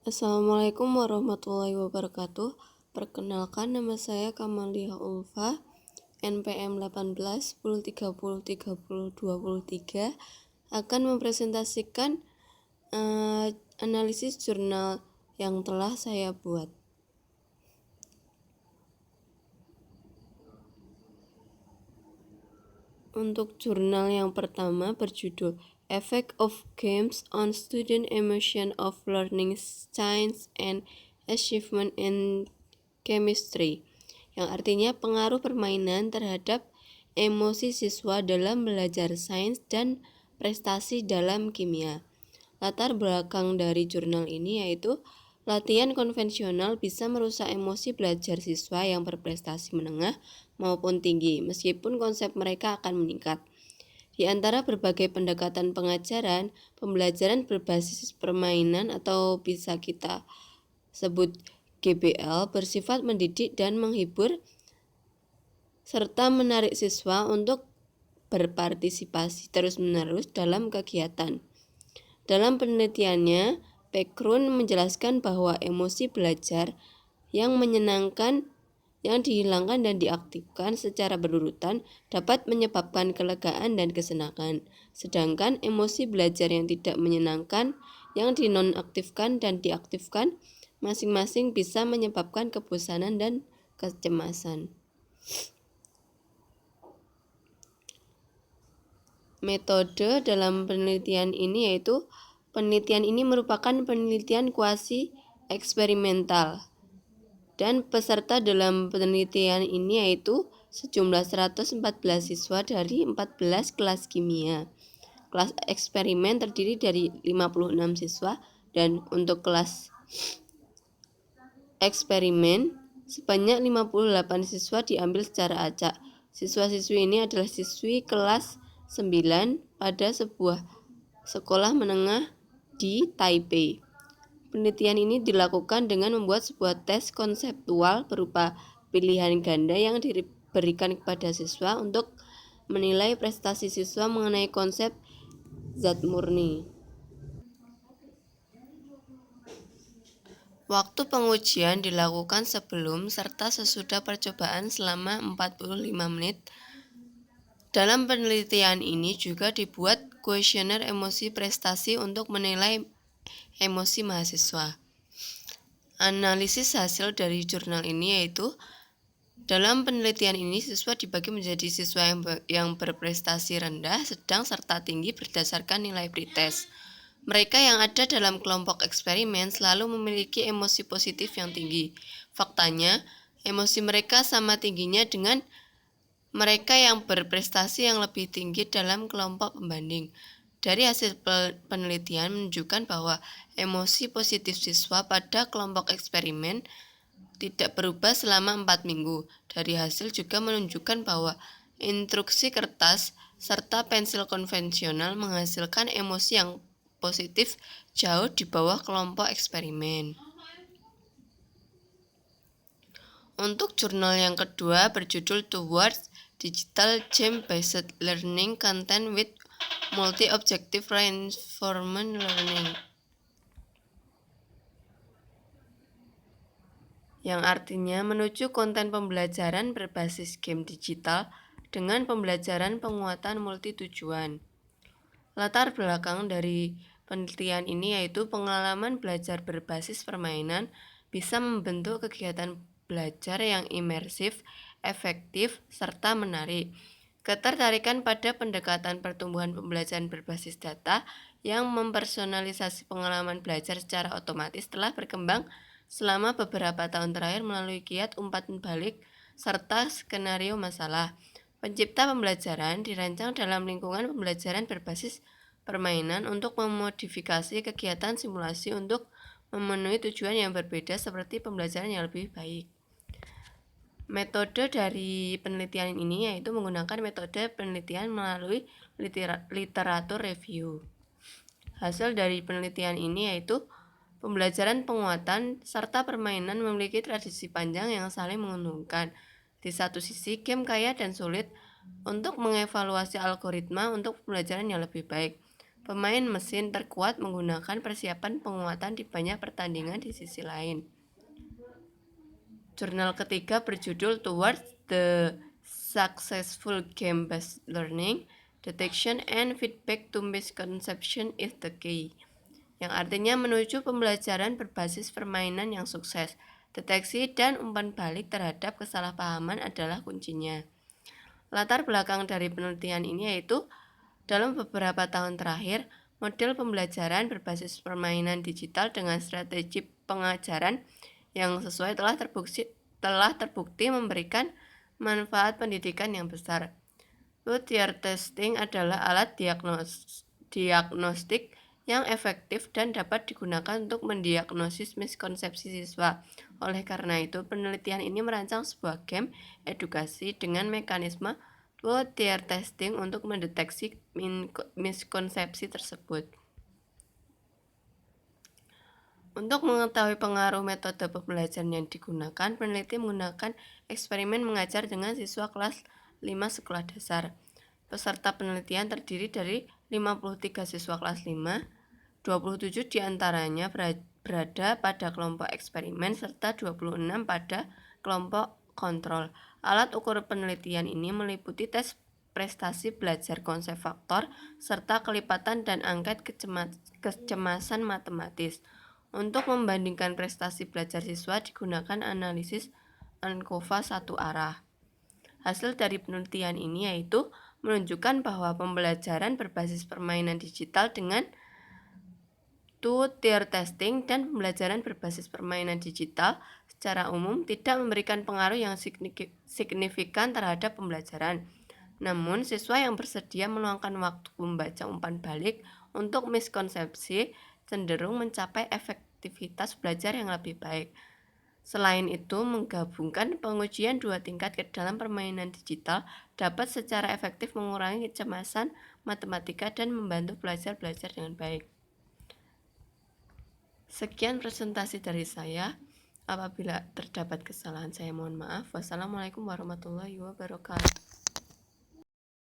Assalamualaikum warahmatullahi wabarakatuh. Perkenalkan, nama saya Kamaliah Ulfa, NPM 18 10 30 30 23, akan mempresentasikan analisis jurnal yang telah saya buat. Untuk jurnal yang pertama berjudul Effect of Games on Student Emotion of Learning Science and Achievement in Chemistry, yang artinya pengaruh permainan terhadap emosi siswa dalam belajar sains dan prestasi dalam kimia. Latar belakang dari jurnal ini yaitu latihan konvensional bisa merusak emosi belajar siswa yang berprestasi menengah maupun tinggi, meskipun konsep mereka akan meningkat. Di antara berbagai pendekatan pengajaran, pembelajaran berbasis permainan atau bisa kita sebut GBL bersifat mendidik dan menghibur serta menarik siswa untuk berpartisipasi terus-menerus dalam kegiatan. Dalam penelitiannya, Pekrun menjelaskan bahwa emosi belajar yang menyenangkan yang dihilangkan dan diaktifkan secara berurutan dapat menyebabkan kelegaan dan kesenangan. Sedangkan emosi belajar yang tidak menyenangkan yang dinonaktifkan dan diaktifkan masing-masing bisa menyebabkan kebosanan dan kecemasan. Metode dalam penelitian ini yaitu penelitian ini merupakan penelitian kuasi eksperimental dan peserta dalam penelitian ini yaitu sejumlah 114 siswa dari 14 kelas kimia. Kelas eksperimen terdiri dari 56 siswa dan untuk kelas eksperimen sebanyak 58 siswa diambil secara acak. Siswa-siswi ini adalah siswi kelas 9 pada sebuah sekolah menengah di Taipei. Penelitian ini dilakukan dengan membuat sebuah tes konseptual berupa pilihan ganda yang diberikan kepada siswa untuk menilai prestasi siswa mengenai konsep zat murni. Waktu pengujian dilakukan sebelum serta sesudah percobaan selama 45 menit. Dalam penelitian ini juga dibuat kuesioner emosi prestasi untuk menilai emosi mahasiswa. Analisis hasil dari jurnal ini yaitu dalam penelitian ini siswa dibagi menjadi siswa yang berprestasi rendah, sedang, serta tinggi berdasarkan nilai pretest. Mereka yang ada dalam kelompok eksperimen selalu memiliki emosi positif yang tinggi. Faktanya, emosi mereka sama tingginya dengan mereka yang berprestasi yang lebih tinggi dalam kelompok pembanding. Dari hasil penelitian menunjukkan bahwa emosi positif siswa pada kelompok eksperimen tidak berubah selama 4 minggu. Dari hasil juga menunjukkan bahwa instruksi kertas serta pensil konvensional menghasilkan emosi yang positif jauh di bawah kelompok eksperimen. Untuk jurnal yang kedua berjudul Towards Digital Game-Based Learning Content with Multi-Objective Reinforcement Learning, yang artinya menuju konten pembelajaran berbasis game digital dengan pembelajaran penguatan multitujuan. Latar belakang dari penelitian ini yaitu pengalaman belajar berbasis permainan bisa membentuk kegiatan belajar yang imersif, efektif, serta menarik. Ketertarikan pada pendekatan pertumbuhan pembelajaran berbasis data yang mempersonalisasi pengalaman belajar secara otomatis telah berkembang selama beberapa tahun terakhir melalui kiat umpan balik serta skenario masalah. Pencipta pembelajaran dirancang dalam lingkungan pembelajaran berbasis permainan untuk memodifikasi kegiatan simulasi untuk memenuhi tujuan yang berbeda seperti pembelajaran yang lebih baik. Metode dari penelitian ini yaitu menggunakan metode penelitian melalui literatur review. Hasil dari penelitian ini yaitu pembelajaran penguatan serta permainan memiliki tradisi panjang yang saling menguntungkan. Di satu sisi, game kaya dan sulit untuk mengevaluasi algoritma untuk pembelajaran yang lebih baik. pemain mesin terkuat menggunakan persiapan penguatan di banyak pertandingan di sisi lain. Jurnal ketiga berjudul Towards the Successful Game-Based Learning, Detection and Feedback to Misconception is the Key, yang artinya menuju pembelajaran berbasis permainan yang sukses. Deteksi dan umpan balik terhadap kesalahpahaman adalah kuncinya. Latar belakang dari penelitian ini yaitu dalam beberapa tahun terakhir, model pembelajaran berbasis permainan digital dengan strategi pengajaran yang sesuai telah terbukti memberikan manfaat pendidikan yang besar. Two-tier testing adalah alat diagnostik yang efektif dan dapat digunakan untuk mendiagnosis miskonsepsi siswa. Oleh karena itu, penelitian ini merancang sebuah game edukasi dengan mekanisme two-tier testing untuk mendeteksi miskonsepsi tersebut. Untuk mengetahui pengaruh metode pembelajaran yang digunakan, peneliti menggunakan eksperimen mengajar dengan siswa kelas 5 sekolah dasar. Peserta penelitian terdiri dari 53 siswa kelas 5, 27 diantaranya berada pada kelompok eksperimen serta 26 pada kelompok kontrol. Alat ukur penelitian ini meliputi tes prestasi belajar konsep faktor serta kelipatan dan angket kecemasan matematis. Untuk membandingkan prestasi belajar siswa digunakan analisis ANCOVA satu arah. Hasil dari penelitian ini yaitu menunjukkan bahwa pembelajaran berbasis permainan digital dengan two-tier testing dan pembelajaran berbasis permainan digital secara umum tidak memberikan pengaruh yang signifikan terhadap pembelajaran. Namun, siswa yang bersedia meluangkan waktu membaca umpan balik untuk miskonsepsi cenderung mencapai efektivitas belajar yang lebih baik. Selain itu, menggabungkan pengujian dua tingkat ke dalam permainan digital dapat secara efektif mengurangi kecemasan matematika dan membantu belajar dengan baik. Sekian presentasi dari saya. Apabila terdapat kesalahan, saya mohon maaf. Wassalamualaikum warahmatullahi wabarakatuh.